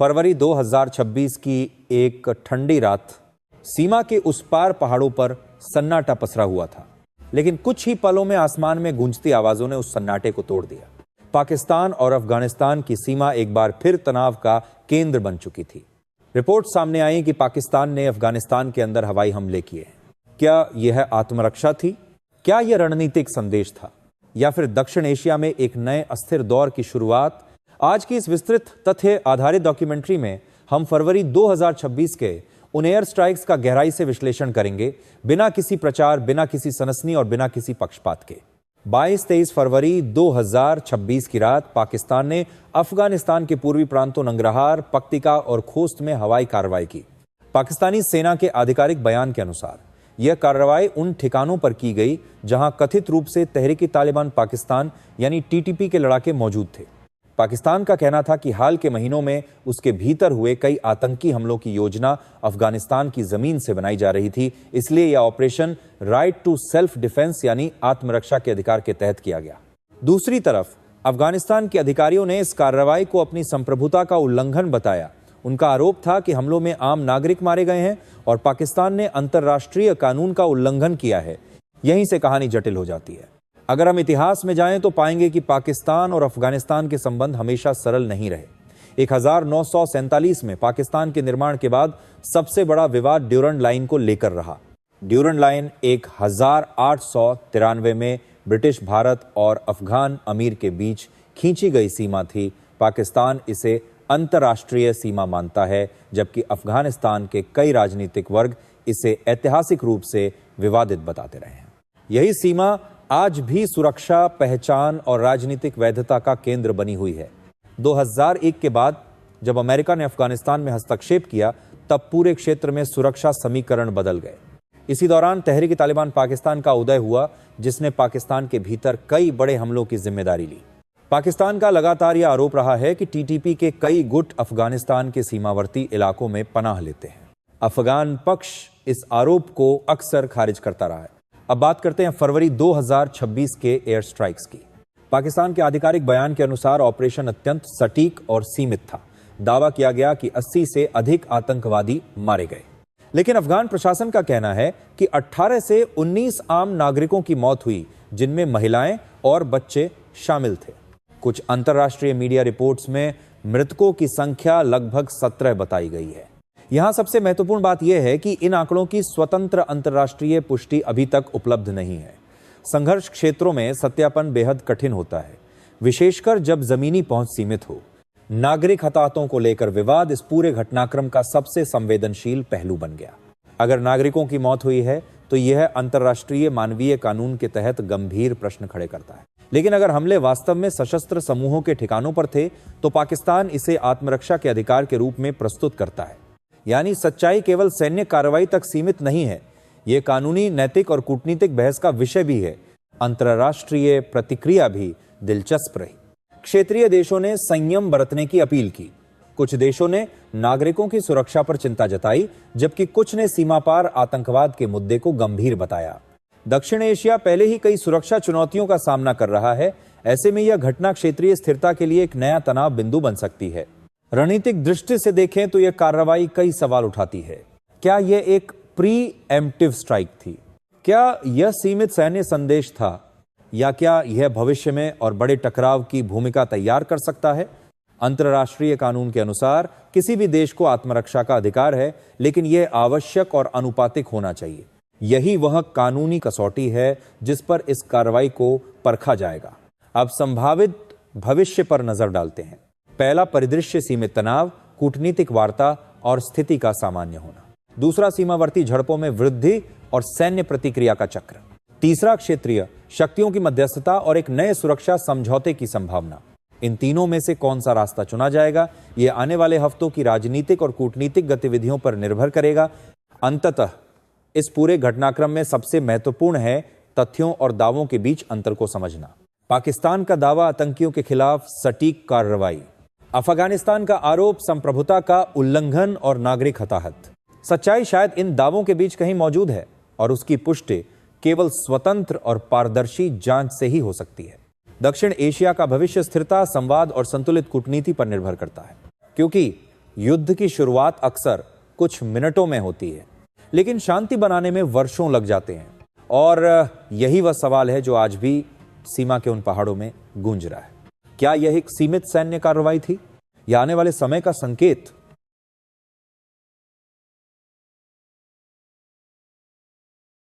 फरवरी 2026 की एक ठंडी रात सीमा के उस पार पहाड़ों पर सन्नाटा पसरा हुआ था, लेकिन कुछ ही पलों में आसमान में गूंजती आवाजों ने उस सन्नाटे को तोड़ दिया। पाकिस्तान और अफगानिस्तान की सीमा एक बार फिर तनाव का केंद्र बन चुकी थी। रिपोर्ट सामने आई कि पाकिस्तान ने अफगानिस्तान के अंदर हवाई हमले किए। क्या यह आत्मरक्षा थी? क्या यह रणनीतिक संदेश था, या फिर दक्षिण एशिया में एक नए अस्थिर दौर की शुरुआत? आज की इस विस्तृत तथ्य आधारित डॉक्यूमेंट्री में हम फरवरी 2026 के उन एयर स्ट्राइक्स का गहराई से विश्लेषण करेंगे, बिना किसी प्रचार, बिना किसी सनसनी और बिना किसी पक्षपात के। 22-23 फरवरी 2026 की रात पाकिस्तान ने अफगानिस्तान के पूर्वी प्रांतों नंगरहार, पक्तिका और खोस्त में हवाई कार्रवाई की। पाकिस्तानी सेना के आधिकारिक बयान के अनुसार यह कार्रवाई उन ठिकानों पर की गई जहां कथित रूप से तहरीक-ए-तालिबान पाकिस्तान यानी टीटीपी के लड़ाके मौजूद थे। पाकिस्तान का कहना था कि हाल के महीनों में उसके भीतर हुए कई आतंकी हमलों की योजना अफगानिस्तान की जमीन से बनाई जा रही थी, इसलिए यह operation right to self defence यानी आत्मरक्षा के अधिकार के तहत किया गया। दूसरी तरफ अफगानिस्तान के अधिकारियों ने इस कार्रवाई को अपनी संप्रभुता का उल्लंघन बताया। उनका आरोप था कि हमलों में आम नागरिक मारे गए हैं और पाकिस्तान ने अंतर्राष्ट्रीय कानून का उल्लंघन किया है। यहीं से कहानी जटिल हो जाती है। अगर हम इतिहास में जाएं तो पाएंगे कि पाकिस्तान और अफगानिस्तान के संबंध हमेशा सरल नहीं रहे। 1947 में पाकिस्तान के निर्माण के बाद सबसे बड़ा विवाद ड्यूरंड लाइन को लेकर रहा। ड्यूरंड लाइन 1893 में ब्रिटिश भारत और अफगान अमीर के बीच खींची गई सीमा थी। पाकिस्तान इसे अंतर्राष्ट्रीय सीमा मानता है, जबकि अफगानिस्तान के कई राजनीतिक वर्ग इसे ऐतिहासिक रूप से विवादित बताते रहे हैं। यही सीमा आज भी सुरक्षा, पहचान और राजनीतिक वैधता का केंद्र बनी हुई है। 2001 के बाद जब अमेरिका ने अफगानिस्तान में हस्तक्षेप किया, तब पूरे क्षेत्र में सुरक्षा समीकरण बदल गए। इसी दौरान तहरीक-ए-तालिबान पाकिस्तान का उदय हुआ, जिसने पाकिस्तान के भीतर कई बड़े हमलों की जिम्मेदारी ली। पाकिस्तान का लगातार यह आरोप रहा है कि टीटीपी के कई गुट अफगानिस्तान के सीमावर्ती इलाकों में पनाह लेते हैं। अफगान पक्ष इस आरोप को अक्सर खारिज करता रहा है। अब बात करते हैं फरवरी 2026 के एयर स्ट्राइक्स की। पाकिस्तान के आधिकारिक बयान के अनुसार ऑपरेशन अत्यंत सटीक और सीमित था। दावा किया गया कि 80 से अधिक आतंकवादी मारे गए, लेकिन अफगान प्रशासन का कहना है कि 18 से 19 आम नागरिकों की मौत हुई, जिनमें महिलाएं और बच्चे शामिल थे। कुछ अंतर्राष्ट्रीय मीडिया रिपोर्ट्स में मृतकों की संख्या लगभग 17 बताई गई है। यहां सबसे महत्वपूर्ण बात यह है कि इन आंकड़ों की स्वतंत्र अंतर्राष्ट्रीय पुष्टि अभी तक उपलब्ध नहीं है। संघर्ष क्षेत्रों में सत्यापन बेहद कठिन होता है, विशेषकर जब जमीनी पहुंच सीमित हो। नागरिक हताहतों को लेकर विवाद इस पूरे घटनाक्रम का सबसे संवेदनशील पहलू बन गया। अगर नागरिकों की मौत हुई है तो यह अंतर्राष्ट्रीय मानवीय कानून के तहत गंभीर प्रश्न खड़े करता है। लेकिन अगर हमले वास्तव में सशस्त्र समूहों के ठिकानों पर थे तो पाकिस्तान इसे आत्मरक्षा के अधिकार के रूप में प्रस्तुत करता है। यानी सच्चाई केवल सैन्य कार्रवाई तक सीमित नहीं है, यह कानूनी, नैतिक और कूटनीतिक बहस का विषय भी है। अंतर्राष्ट्रीय प्रतिक्रिया भी दिलचस्प रही। क्षेत्रीय देशों ने संयम बरतने की अपील की। कुछ देशों ने नागरिकों की सुरक्षा पर चिंता जताई, जबकि कुछ ने सीमा पार आतंकवाद के मुद्दे को गंभीर बताया। दक्षिण एशिया पहले ही कई सुरक्षा चुनौतियों का सामना कर रहा है। ऐसे में यह घटना क्षेत्रीय स्थिरता के लिए एक नया तनाव बिंदु बन सकती है। रणनीतिक दृष्टि से देखें तो यह कार्रवाई कई सवाल उठाती है। क्या यह एक प्री एम्प्टिव स्ट्राइक थी? क्या यह सीमित सैन्य संदेश था? या क्या यह भविष्य में और बड़े टकराव की भूमिका तैयार कर सकता है? अंतर्राष्ट्रीय कानून के अनुसार किसी भी देश को आत्मरक्षा का अधिकार है, लेकिन यह आवश्यक और अनुपातिक होना चाहिए। यही वह कानूनी कसौटी है जिस पर इस कार्रवाई को परखा जाएगा। अब संभावित भविष्य पर नजर डालते हैं। पहला परिदृश्य सीमित तनाव, कूटनीतिक वार्ता और स्थिति का सामान्य होना। दूसरा सीमावर्ती झड़पों में वृद्धि और सैन्य प्रतिक्रिया का चक्र। तीसरा क्षेत्रीय शक्तियों की मध्यस्थता और एक नए सुरक्षा समझौते की संभावना। इन तीनों में से कौन सा रास्ता चुना जाएगा, यह आने वाले हफ्तों की राजनीतिक और कूटनीतिक गतिविधियों पर निर्भर करेगा। अंततः इस पूरे घटनाक्रम में सबसे महत्वपूर्ण है तथ्यों और दावों के बीच अंतर को समझना। पाकिस्तान का दावा आतंकियों के खिलाफ सटीक कार्रवाई, अफगानिस्तान का आरोप संप्रभुता का उल्लंघन और नागरिक हताहत। सच्चाई शायद इन दावों के बीच कहीं मौजूद है और उसकी पुष्टि केवल स्वतंत्र और पारदर्शी जांच से ही हो सकती है। दक्षिण एशिया का भविष्य स्थिरता, संवाद और संतुलित कूटनीति पर निर्भर करता है, क्योंकि युद्ध की शुरुआत अक्सर कुछ मिनटों में होती है, लेकिन शांति बनाने में वर्षों लग जाते हैं। और यही वह सवाल है जो आज भी सीमा के उन पहाड़ों में गूंज रहा है। क्या यह एक सीमित सैन्य कार्रवाई थी या आने वाले समय का संकेत?